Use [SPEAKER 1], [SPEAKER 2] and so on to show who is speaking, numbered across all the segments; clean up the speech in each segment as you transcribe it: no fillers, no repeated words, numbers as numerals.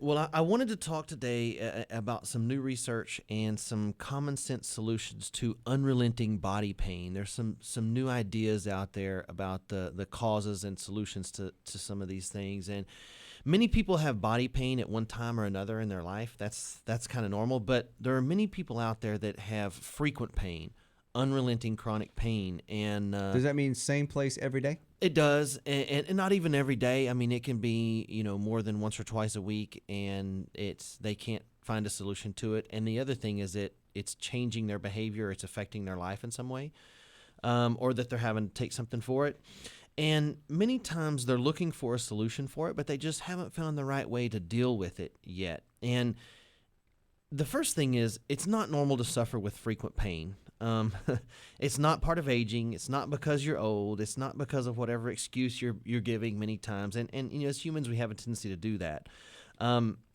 [SPEAKER 1] Well, I wanted to talk today about some new research and some common sense solutions to unrelenting body pain. There's some new ideas out there about the causes and solutions to some of these things. And many people have body pain at one time or another in their life. That's kind of normal. But there are many people out there that have frequent pain, unrelenting chronic pain. And
[SPEAKER 2] Does that mean same place every day?
[SPEAKER 1] it does, and not even every day. I mean, it can be, more than once or twice a week, and they can't find a solution to it. And the other thing is it's changing their behavior, it's affecting their life in some way, or that they're having to take something for it. And many times they're looking for a solution for it, but they just haven't found the right way to deal with it yet. And the first thing is, it's not normal to suffer with frequent pain. It's not part of aging. It's not because you're old. It's not because of whatever excuse you're giving many times. And as humans, we have a tendency to do that,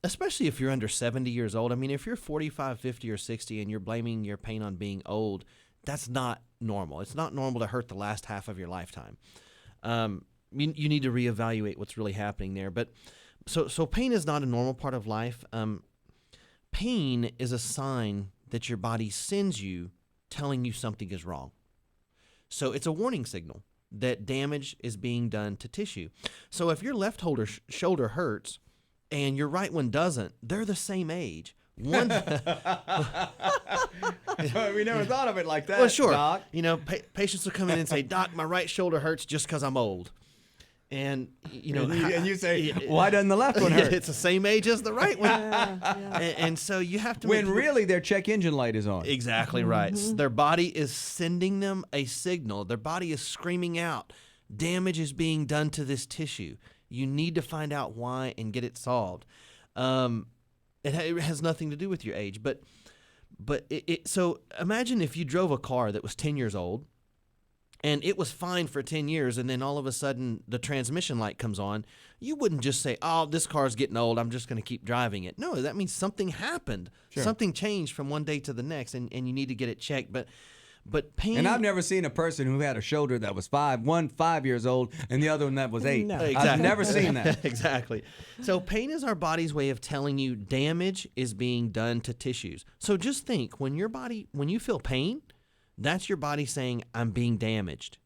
[SPEAKER 1] especially if you're under 70 years old. I mean, if you're 45, 50, or 60 and you're blaming your pain on being old, that's not normal. It's not normal to hurt the last half of your lifetime. You need to reevaluate what's really happening there. But so pain is not a normal part of life. Pain is a sign that your body sends you telling you something is wrong. So it's a warning signal that damage is being done to tissue. So if your left shoulder hurts and your right one doesn't, they're the same age.
[SPEAKER 2] We never thought of it like that.
[SPEAKER 1] Well, sure.
[SPEAKER 2] Doc.
[SPEAKER 1] Patients will come in and say, "Doc, my right shoulder hurts just because I'm old." And
[SPEAKER 2] and you say, why doesn't the left one hurt?
[SPEAKER 1] It's the same age as the right one. And so you have to
[SPEAKER 2] when really their check engine light is on.
[SPEAKER 1] Exactly right. Their body is sending them a signal. Their body is screaming out, damage is being done to this tissue. You need to find out why and get it solved. It has nothing to do with your age, but so imagine if you drove a car that was 10 years old, and it was fine for 10 years, and then all of a sudden the transmission light comes on. You wouldn't just say, "Oh, this car's getting old, I'm just going to keep driving it." No, that means something happened.
[SPEAKER 2] Sure.
[SPEAKER 1] Something changed from one day to the next, and you need to get it checked. But pain...
[SPEAKER 2] And I've never seen a person who had a shoulder that was 5 years old and the other one that was 8.
[SPEAKER 3] No.
[SPEAKER 1] Exactly.
[SPEAKER 2] I've never seen that.
[SPEAKER 1] Exactly. So pain is our body's way of telling you damage is being done to tissues. So just think, when you feel pain, that's your body saying, "I'm being damaged."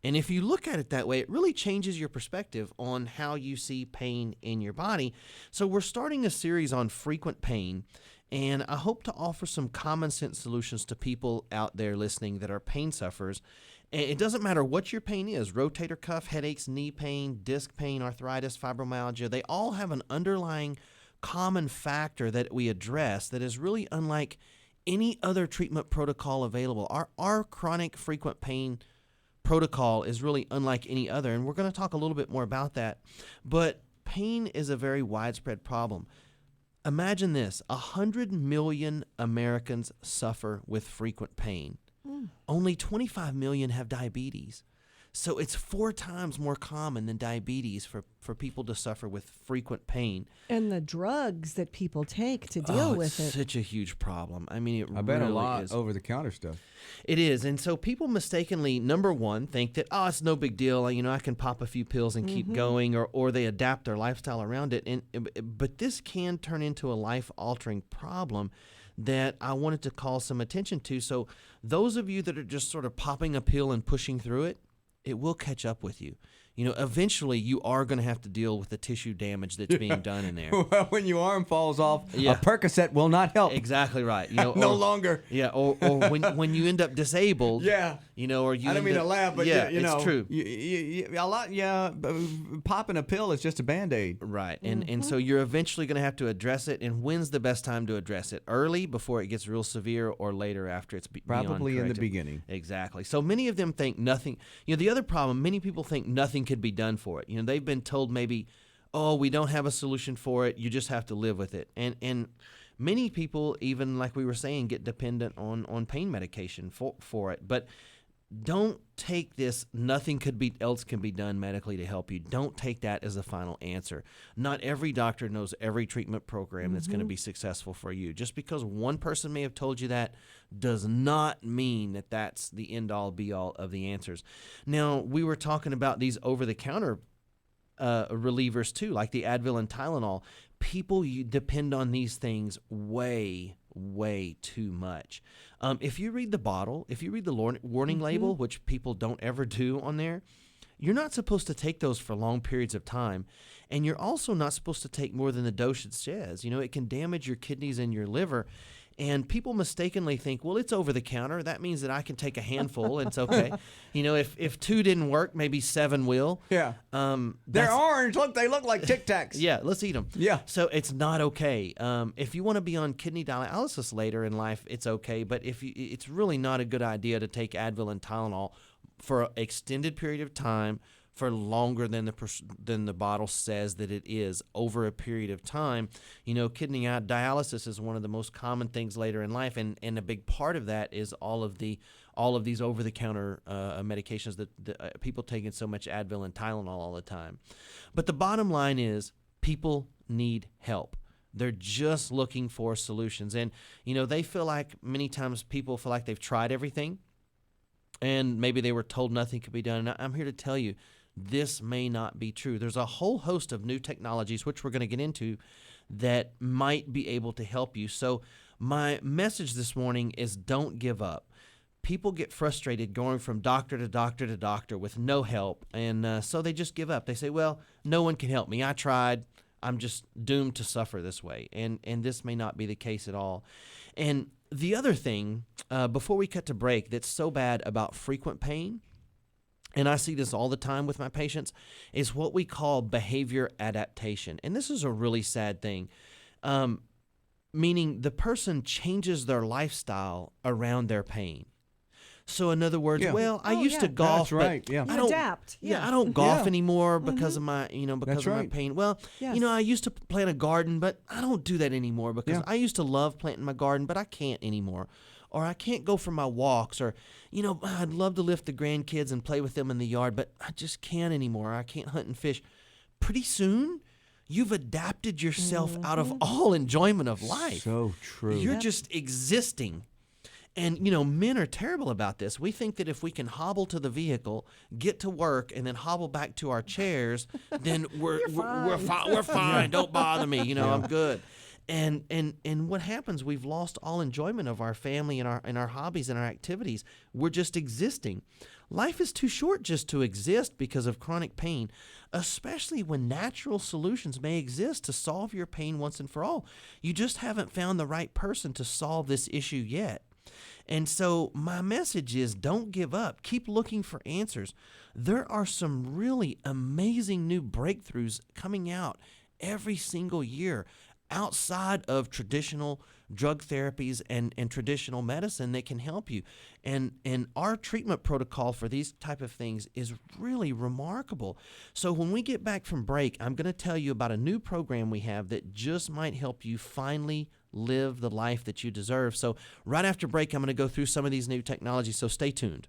[SPEAKER 1] And if you look at it that way, it really changes your perspective on how you see pain in your body. So we're starting a series on frequent pain, and I hope to offer some common sense solutions to people out there listening that are pain sufferers. And it doesn't matter what your pain is: rotator cuff, headaches, knee pain, disc pain, arthritis, fibromyalgia. They all have an underlying common factor that we address that is really unlike any other treatment protocol available. Our chronic frequent pain protocol is really unlike any other, and we're going to talk a little bit more about that. But pain is a very widespread problem. Imagine this: 100 million Americans suffer with frequent pain. Only 25 million have diabetes. So it's 4 times more common than diabetes for people to suffer with frequent pain.
[SPEAKER 3] And the drugs that people take to deal with
[SPEAKER 1] it's
[SPEAKER 3] it.
[SPEAKER 1] such a huge problem. I mean,
[SPEAKER 2] I bet
[SPEAKER 1] really
[SPEAKER 2] a lot
[SPEAKER 1] is.
[SPEAKER 2] over-the-counter stuff.
[SPEAKER 1] It is. And so people mistakenly, number one, think that, "Oh, it's no big deal. I can pop a few pills and keep going," or they adapt their lifestyle around it. But this can turn into a life-altering problem that I wanted to call some attention to. So those of you that are just sort of popping a pill and pushing through it, it will catch up with you. Eventually you are going to have to deal with the tissue damage that's being done in there.
[SPEAKER 2] Well, when your arm falls off,
[SPEAKER 1] Yeah.
[SPEAKER 2] a Percocet will not help.
[SPEAKER 1] Exactly right.
[SPEAKER 2] No longer.
[SPEAKER 1] Yeah, or when you end up disabled.
[SPEAKER 2] Yeah.
[SPEAKER 1] Or you.
[SPEAKER 2] I don't mean to laugh, but
[SPEAKER 1] yeah,
[SPEAKER 2] you know,
[SPEAKER 1] it's true.
[SPEAKER 2] Popping a pill is just a Band-Aid.
[SPEAKER 1] Right, and so you're eventually going to have to address it. And when's the best time to address it? Early, before it gets real severe, or later after it's
[SPEAKER 2] Probably
[SPEAKER 1] beyond
[SPEAKER 2] in the
[SPEAKER 1] corrective?
[SPEAKER 2] beginning.
[SPEAKER 1] Exactly. So many of them think nothing. The other problem, many people think nothing could be done for it. They've been told maybe, "Oh, we don't have a solution for it. You just have to live with it." And many people, even like we were saying, get dependent on pain medication for it. But don't take this "nothing else can be done medically to help you." Don't take that as a final answer. Not every doctor knows every treatment program that's going to be successful for you. Just because one person may have told you that does not mean that that's the end-all, be-all of the answers. Now, we were talking about these over-the-counter relievers too, like the Advil and Tylenol. people you depend on these things way too much. If you read the bottle, if you read the warning label, which people don't ever do on there, you're not supposed to take those for long periods of time. And you're also not supposed to take more than the dosage says. You know, it can damage your kidneys and your liver. And people mistakenly think, well, it's over the counter. That means that I can take a handful and it's okay. You know, if 2 didn't work, maybe 7 will.
[SPEAKER 2] Yeah. They're orange. Look, they look like Tic Tacs.
[SPEAKER 1] Yeah, let's eat them.
[SPEAKER 2] Yeah.
[SPEAKER 1] So it's not okay. If you want to be on kidney dialysis later in life, it's okay. But it's really not a good idea to take Advil and Tylenol for an extended period of time, for longer than the bottle says that it is, over a period of time. You know, kidney dialysis is one of the most common things later in life, and a big part of that is all of these over-the-counter medications that people taking so much Advil and Tylenol all the time. But the bottom line is people need help. They're just looking for solutions. And, you know, they feel like many times people feel like they've tried everything, and maybe they were told nothing could be done. And I'm here to tell you, this may not be true. There's a whole host of new technologies, which we're going to get into, that might be able to help you. So my message this morning is don't give up. People get frustrated going from doctor to doctor to doctor with no help, and so they just give up. They say, well, no one can help me. I tried. I'm just doomed to suffer this way. And this may not be the case at all. And the other thing, before we cut to break, that's so bad about frequent pain, and I see this all the time with my patients, is what we call behavior adaptation. And this is a really sad thing, meaning the person changes their lifestyle around their pain. So in other words, well, I used to golf,
[SPEAKER 2] that's right.
[SPEAKER 1] but
[SPEAKER 2] Yeah.
[SPEAKER 1] I
[SPEAKER 3] You
[SPEAKER 1] don't,
[SPEAKER 3] adapt.
[SPEAKER 1] I don't golf
[SPEAKER 2] Yeah.
[SPEAKER 1] anymore because of my, because
[SPEAKER 2] That's
[SPEAKER 1] of my
[SPEAKER 2] right.
[SPEAKER 1] pain. Well,
[SPEAKER 3] Yes.
[SPEAKER 1] I used to plant a garden, but I don't do that anymore because
[SPEAKER 2] Yeah.
[SPEAKER 1] I used to love planting my garden, but I can't anymore. Or I can't go for my walks, or, I'd love to lift the grandkids and play with them in the yard, but I just can't anymore. I can't hunt and fish. Pretty soon, you've adapted yourself out of all enjoyment of life.
[SPEAKER 2] So true.
[SPEAKER 1] You're just existing. And, men are terrible about this. We think that if we can hobble to the vehicle, get to work, and then hobble back to our chairs, then we're fine. Don't bother me. I'm good. And what happens? We've lost all enjoyment of our family and our hobbies and our activities. We're just existing. Life is too short just to exist because of chronic pain, especially when natural solutions may exist to solve your pain once and for all. You just haven't found the right person to solve this issue yet. And so my message is don't give up. Keep looking for answers. There are some really amazing new breakthroughs coming out every single year outside of traditional drug therapies and traditional medicine that can help you. And our treatment protocol for these type of things is really remarkable. So when we get back from break, I'm going to tell you about a new program we have that just might help you finally live the life that you deserve. So right after break, I'm going to go through some of these new technologies, so stay tuned.